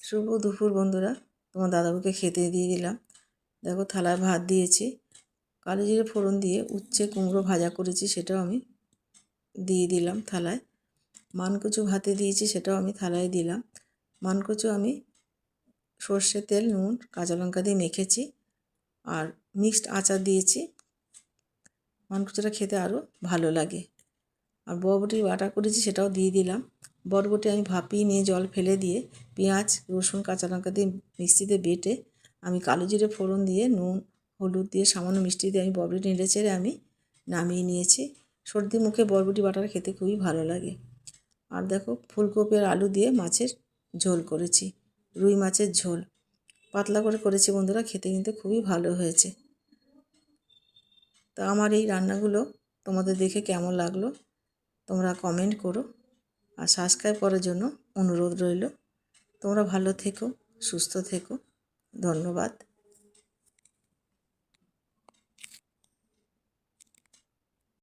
শুভ দুপুর বন্ধুরা, তোমার দাদাবাবুকে খেতে দিয়ে দিলাম। দেখো থালায় ভাত দিয়েছি, কালো জিরে ফোড়ন দিয়ে উচ্ছে কুমড়ো ভাজা করেছি, সেটাও আমি দিয়ে দিলাম থালায়। মানকচু ভাতে দিয়েছি, সেটাও আমি থালায় দিলাম। মানকচু আমি সর্ষে তেল নুন কাঁচা লঙ্কা দিয়ে মেখেছি আর মিক্সড আচার দিয়েছি। মানকচুটা খেতে আরও ভালো লাগে। আর বরবটি বাটা করেছি, সেটাও দিয়ে দিলাম। বরবটি আমি ভাপিয়ে নিয়ে জল ফেলে দিয়ে পেঁয়াজ রসুন কাঁচা লঙ্কা দিয়ে মিক্সিতে বেটে আমি কালো জিরে ফোড়ন দিয়ে নুন হলুদ দিয়ে সামান্য মিষ্টি দিয়ে আমি বরবটি নেড়ে চেড়ে আমি নামিয়ে নিয়েছি। সর্দি মুখে বরবটি বাটাটা খেতে খুবই ভালো লাগে। আর দেখো ফুলকপি আর আলু দিয়ে মাছের ঝোল করেছি, রুই মাছের ঝোল পাতলা করে করেছি বন্ধুরা, খেতে কিন্তু খুবই ভালো হয়েছে। তা আমার এই রান্নাগুলো তোমাদের দেখে কেমন লাগলো তোমরা কমেন্ট করো আর সাবস্ক্রাইব করার জন্য অনুরোধ রইল। তোমরা ভালো থেকো, সুস্থ থেকো, ধন্যবাদ।